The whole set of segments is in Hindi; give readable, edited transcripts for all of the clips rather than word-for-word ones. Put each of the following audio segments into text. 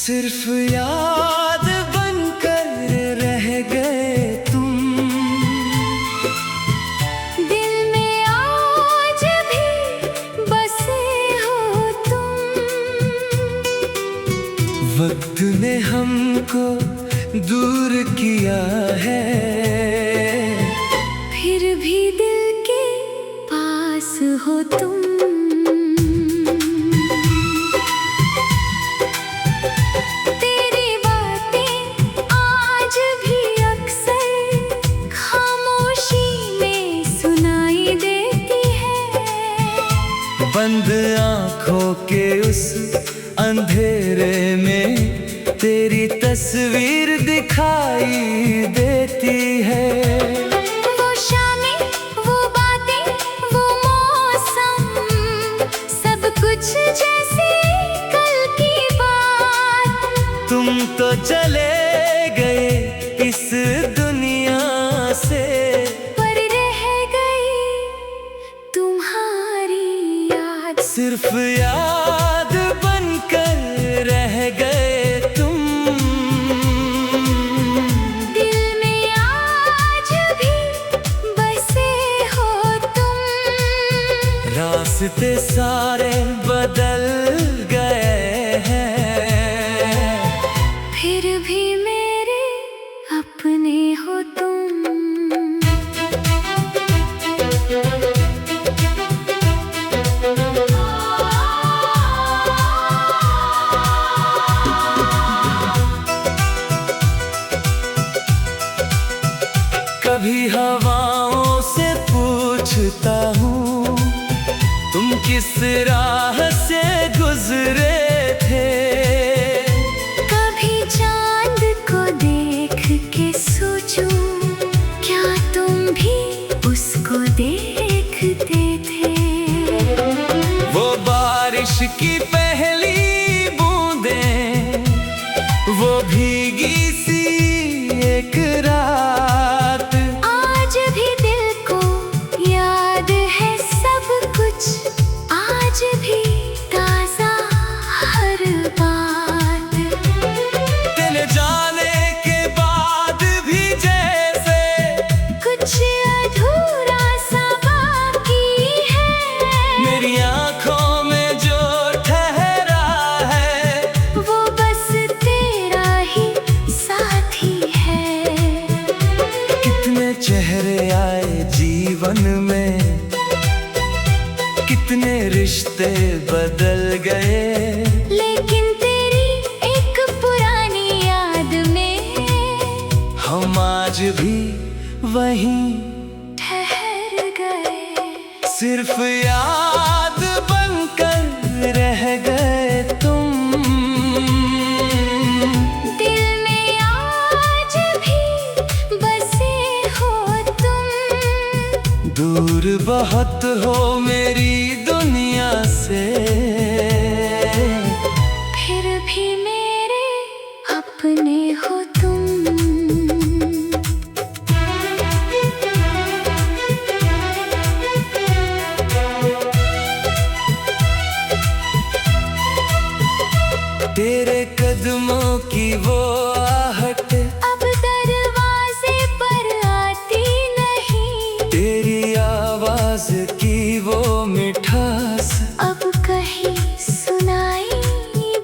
सिर्फ याद बनकर रह गए तुम, दिल में आज भी बसे हो तुम। वक्त ने हमको दूर किया है, फिर भी दिल के पास हो तुम। बंद आँखों के उस अंधेरे में तेरी तस्वीर दिखाई देती है। वो शामें, वो बातें, वो मौसम, सब कुछ जैसे कल की बात। तुम तो चले गए इस दुनिया से, सिर्फ याद बनकर रह गए तुम। दिल में आज भी बसे हो तुम। रास्ते सारे बदल गए हैं, फिर भी मेरे अपने हो तुम। कभी हवाओं से पूछता हूँ तुम किस राह से गुजरे थे। कभी चांद को देख के सोचूं, क्या तुम भी उसको देखते थे। वो बारिश की पहली बूंदें, वो भीगी सी एक रात, आज भी दिल को याद है सब कुछ, आज भी ताजा हर बात। तेरे जाने के बाद भी जैसे कुछ अधूरा सा बाकी है। मेरी आँखों में जो ठहरा है, वो बस तेरा ही साथी है। कितने चेहरे आए जीवन में, कितने रिश्ते बदल गए, लेकिन तेरी एक पुरानी याद में हम आज भी वहीं ठहर गए। सिर्फ याद बनकर रह गए तुम। दिल में आज भी बसे हो तुम। दूर बहुत हो मेरी दुनिया से, फिर भी मेरे अपने हो तुम। तेरे कदमों की वो आहट अब दरवाजे पर आती नहीं, तेरी आवाज की वो मिठास अब कहीं सुनाई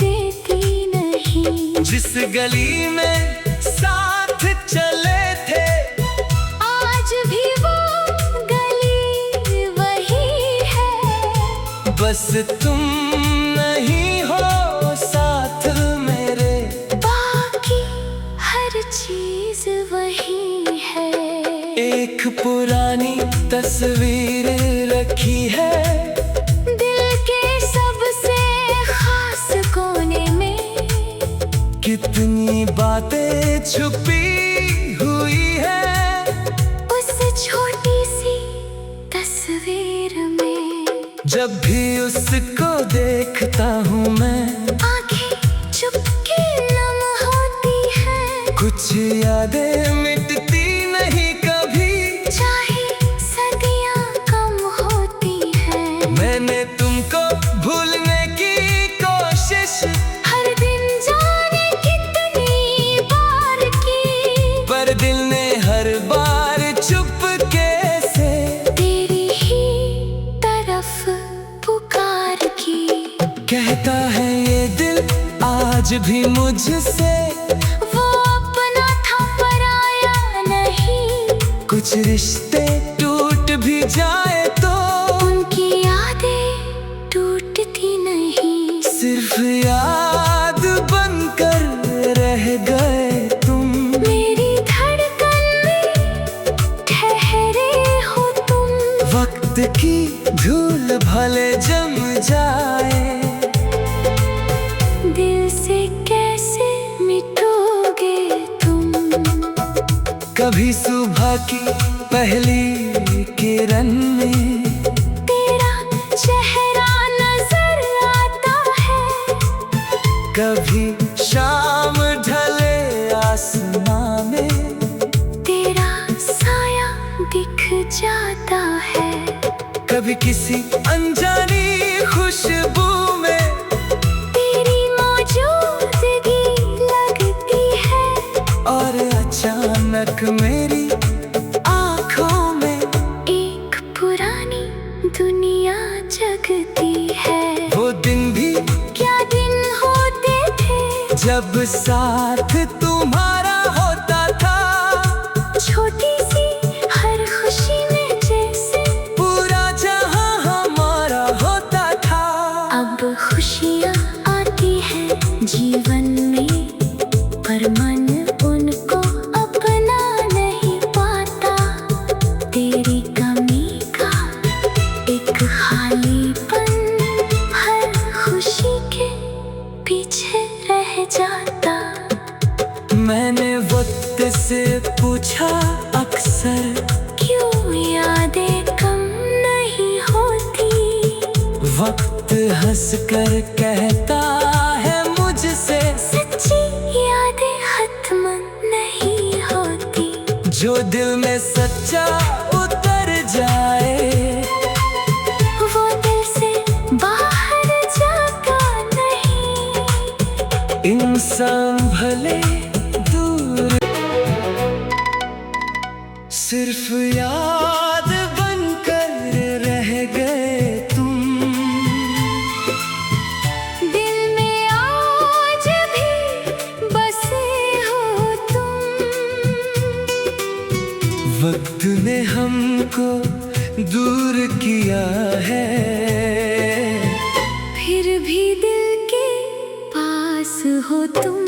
देती नहीं। जिस गली में साथ चले थे, आज भी वो गली वही है। बस तुम नहीं हो साथ मेरे, बाकी हर चीज वही है। एक पुरानी तस्वीर रखी है दिल के सबसे खास कोने में, कितनी बातें छुपी हुई है उस छोटी सी तस्वीर में। जब भी उसको देखता हूँ मैं, आंखें चुपके नम होती हैं। कुछ यादें मिटती नहीं कभी, चाहे सदियां कम होती हैं। मैंने तुमको भूलने की कोशिश हर दिन जाने कहता है ये दिल आज भी मुझसे, वो अपना था पराया नहीं। कुछ रिश्ते टूट भी जाए तो उनकी यादें टूटती नहीं। सिर्फ याद बनकर रह गए तुम। मेरी धड़कन में ठहरे हो तुम। वक्त की धूल भले जम जाए, दिल से कैसे मिटोगे तुम। कभी सुबह की पहली किरण में तेरा चेहरा नजर आता है। कभी शाम ढले आसमां में तेरा साया दिख जाता है। कभी किसी अनजानी खुशबू में तेरी मौजूदगी लगती है। और अचानक मेरी आँखों में एक पुरानी दुनिया जगती है। वो दिन भी क्या दिन होते थे, जब साथ तुम्हारा होता था। छोटी सी हर खुशी में जैसे पूरा जहां हमारा होता था। अब खुशियाँ आती हैं जीवन में, पर मन उनको अपना नहीं पाता। तेरी कमी का एक खालीपन हर खुशी के पीछे रह जाता। मैंने वक्त से पूछा अक्सर, क्यों यादें कम नहीं होती। वक्त हंसकर कहता है मुझसे, सच्ची यादें खत्म नहीं होती। जो दिल में सच्चा उतर जाए वो दिल से बाहर जाता नहीं। इंसान भले दूर, सिर्फ याद बनकर रह गए तुम। दिल में आज भी बसे हो तुम। वक्त ने हमको दूर किया है, फिर भी दिल के पास हो तुम।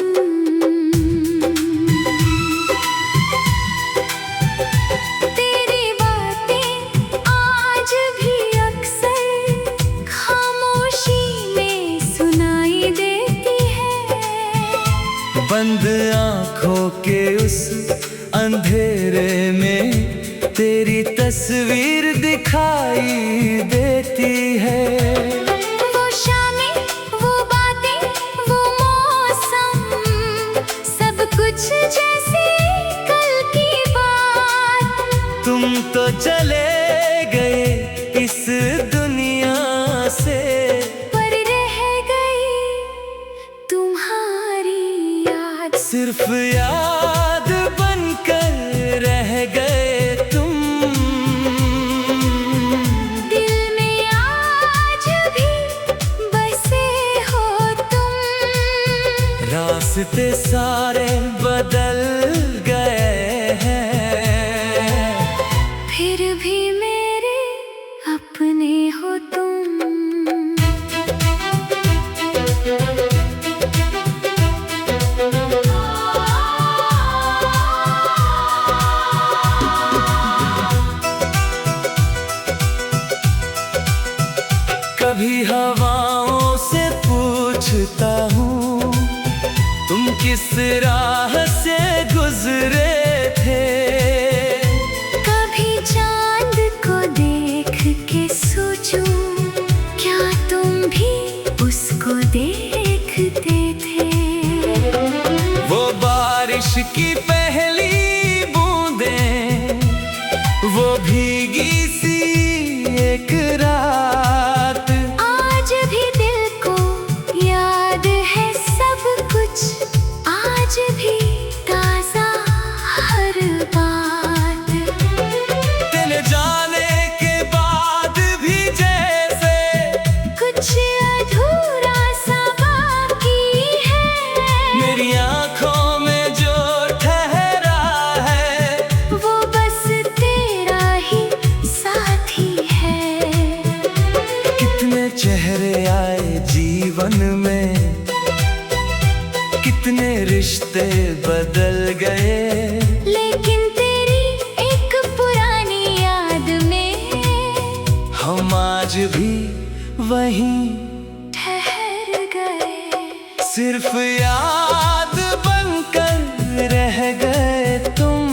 तेरी बातें आज भी अक्सर खामोशी में सुनाई देती है। बंद आँखों के उस अंधेरे में तेरी तस्वीर दिखाई देती है। वो शामें, वो बातें, वो मौसम, सब कुछ जैसे कल की बात। तुम तो चले गए इस दुनिया से, पर रह गई तुम्हारी याद। सिर्फ याद बनकर रह गए तुम। दिल में आज भी बसे हो तुम। रास्ते सारे बदल गए हैं, फिर भी मेरे अपने हो तुम। कभी हवाओं से पूछता हूँ, तुम किस राह से गुजरे थे। कभी चांद को देख के सोचूं, क्या तुम भी उसको देखते थे। वो बारिश की पहली बूंदें, वो भीगी सी एक रात। आज भी दिल को याद है सब कुछ, आज भी ताजा हर बात। तेरे जाने के बाद भी जैसे कुछ अधूरा बचपन में कितने रिश्ते बदल गए, लेकिन तेरी एक पुरानी याद में हम आज भी वहीं ठहर गए। सिर्फ याद बनकर रह गए तुम,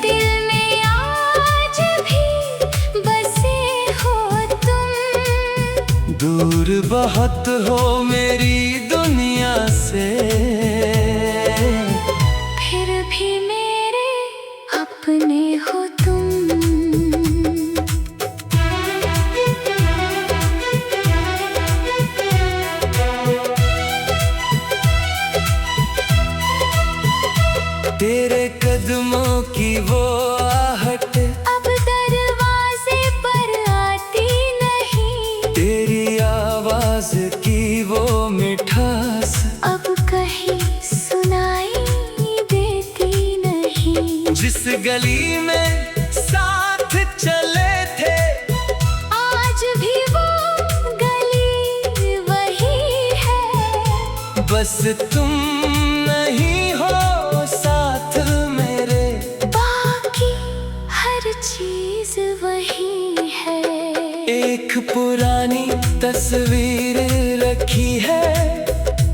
दिल में आज भी बसे हो तुम। दूर बहुत हो मेरी दुनिया से, फिर भी मेरे अपने हो तुम। तेरे कदमों की वो आहट अब दरवाजे पर आती नहीं, तेरी आवाज की वो मिठास अब कहीं सुनाई देती नहीं। जिस गली में साथ चले थे, आज भी वो गली वही है, बस तुम नहीं हो साथ मेरे, बाकी हर चीज वही है। एक पुरानी तस्वीर रखी है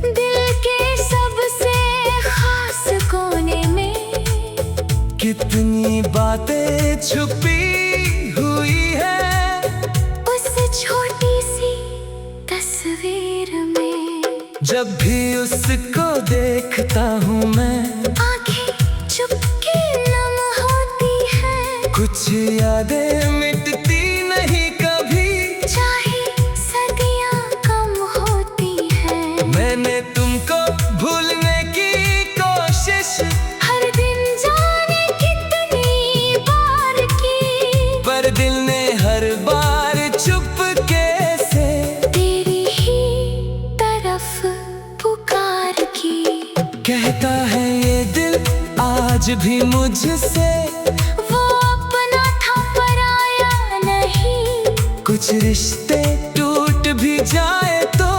दिल के सबसे खास कोने में, कितनी बातें छुपी हुई है उस छोटी सी तस्वीर में। जब भी उसको देखता हूँ मैं, आंखें चुपके नम होती हैं, कुछ यादें मिटती नहीं कभी, चाहे सदियां कम होती हैं। मैंने तुमको भूलने की कोशिश हर दिन जाने कितनी बार की, पर दिल ने हर बार चुपके से तेरी ही तरफ पुकार की। कहता है ये दिल आज भी मुझसे, वो अपना था पराया नहीं, कुछ रिश्ते टूट भी जाए तो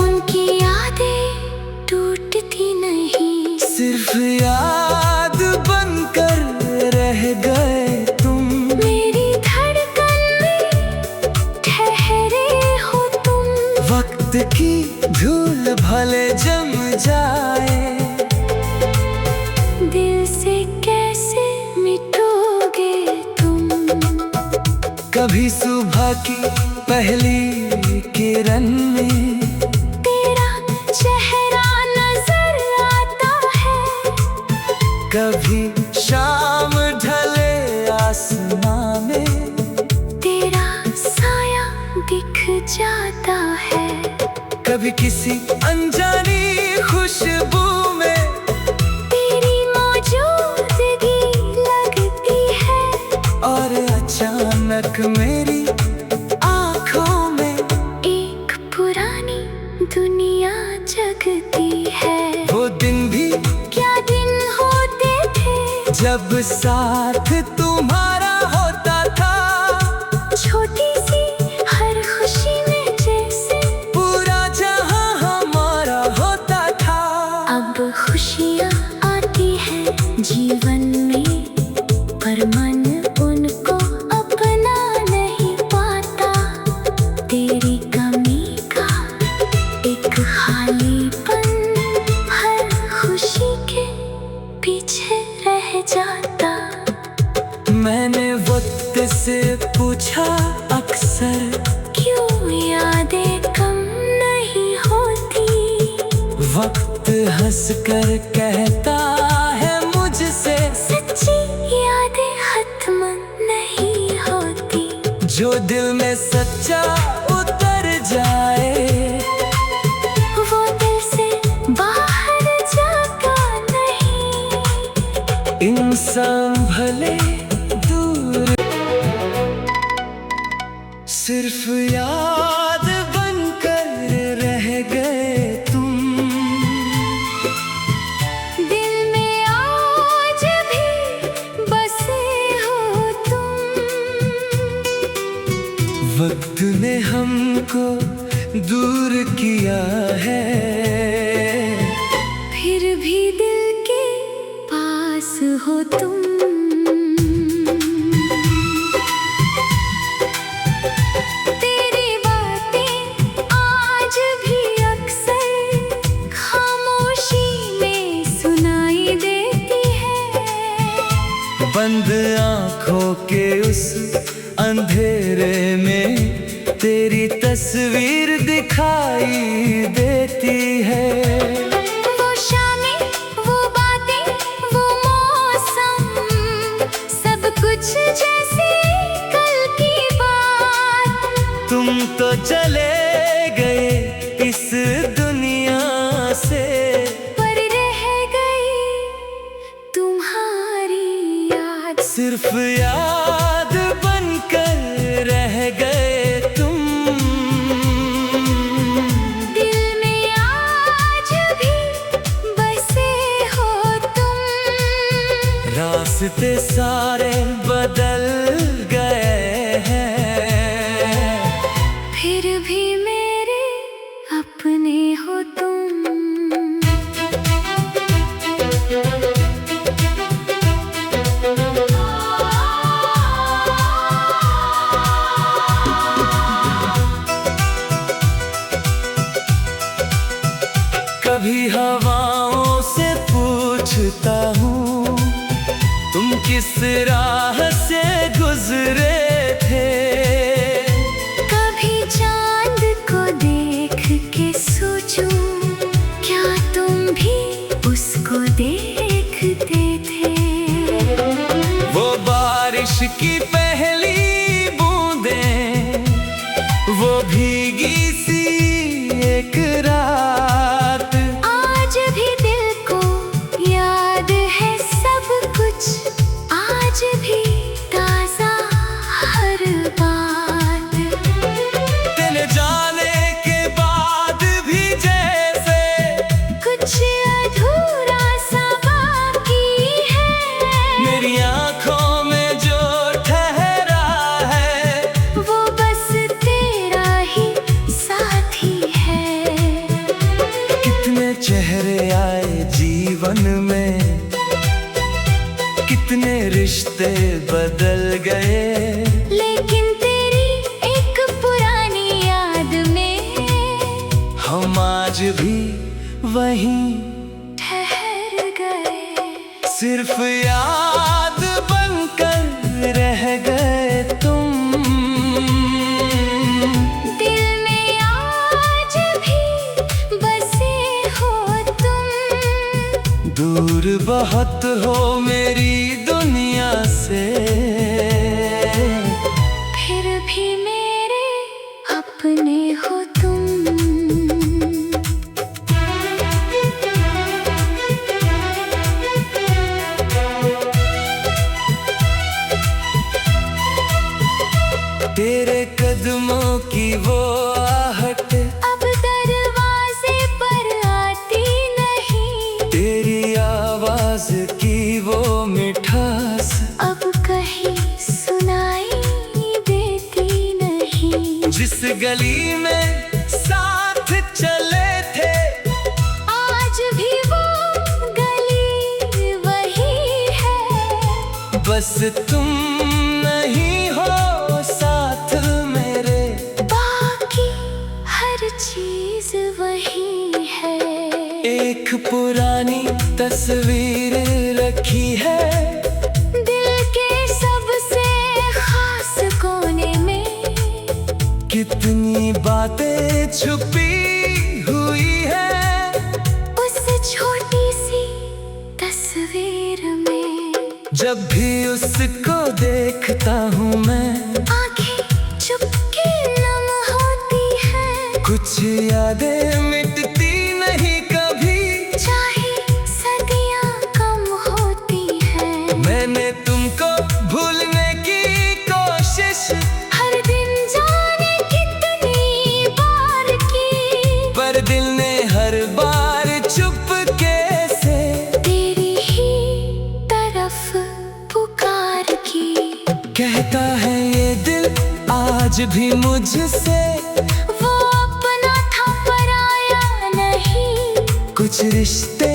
उनकी यादें टूटती नहीं। सिर्फ याद बनकर रह गए तुम, मेरी धड़कन में ठहरे हो तुम। वक्त की धूल भले जम जाए, दिल से कैसे मिटोगे तुम। कभी सुबह की पहली किरण में तेरा चेहरा नजर आता है, कभी शाम ढले आसमां में तेरा साया दिख जाता है। कभी किसी अनजानी खुशबू में तेरी मौजूदगी लगती है, और अचानक मेरी आँखों में एक पुरानी दुनिया जगती है। वो दिन भी क्या दिन होते थे, जब साथ तुम्हारा होता था, छोटी सी हर खुशी में जैसे पूरा जहां हमारा होता था। अब खुशियाँ आती हैं जीवन में, पर मन उनको अपना नहीं पाता। तेरी कमी का एक खालीपन हर खुशी के पीछे रह जाता। मैंने वक्त से पूछा अक्सर, क्यों यादें कम नहीं होती। वक्त हंसकर कहता है मुझसे, सच्ची यादें खत्म नहीं होती। जो दिल में सच्चा उतर जाए, वो दिल से बाहर जाता नहीं। इंसान भले दूर, सिर्फ याद बनकर रह गए तुम। दिल में आज भी बसे हो तुम। वक्त ने हमको दूर किया है, फिर भी दिल के पास हो तुम। तेरी बातें आज भी अक्सर खामोशी में सुनाई देती है। बंद आँखों के उस अंधेरे में तेरी तस्वीर दिखाई देती है। वो शामें, वो बातें, वो मौसम, सब कुछ जैसे कल की बात। तुम तो चले गए इस दुनिया से, पर रह गई तुम्हारी याद। सिर्फ याद बनकर रह गए तुम। दिल में आज भी बसे हो तुम। रास्ते सारे बदल गए हैं, फिर भी मेरे अपने हो तुम। कभी हवाओं से पूछता हूँ तुम किस राह से गुजरे थे। कभी चांद को देख के सोचूं, क्या तुम भी उसको देखते थे। वो बारिश की पहली बूंदें, वो भीगी सी एक रात। आज भी दिल को याद है सब कुछ, आज भी ताजा हर बात। तेरे जाने के बाद भी जैसे कुछ अधूरा सा बाकी है। मेरी आँखों में जो ठहरा है, वो बस तेरा ही साथी है। कितने चेहरे आए जीवन में, कितने रिश्ते बदल गए, लेकिन तेरी एक पुरानी याद में हम आज भी वहीं ठहर गए। सिर्फ याद बनकर रह गए तुम। दिल में आज भी बसे हो तुम। दूर बहुत हो मेरी दुनिया से, फिर भी मेरे अपने हो तुम। तेरे कदमों की वो आहट अब दरवाजे पर आती नहीं। तेरी आवाज की वो मिठास अब कहीं सुनाई देती नहीं। जिस गली में साथ चले थे, आज भी वो गली वही है। बस तुम नहीं हो साथ मेरे। बाकी हर चीज वही है। एक पुरानी तस्वीर रखी है दिल के सबसे खास कोने में। कितनी बातें छुपी हुई है उस छोटी सी तस्वीर में। जब भी उसको देखता हूँ मैं, आंखें चुपके नम होती है। कुछ यादें मिटती नहीं कभी, चाहे सदियां कम होती है। मैंने तुमको भूलने की कोशिश हर दिन जाने कितनी बार की, पर दिल ने हर बार चुपके से तेरी ही तरफ पुकार की। कहता है ये दिल आज भी मुझसे, वो अपना कुछ रिश्ते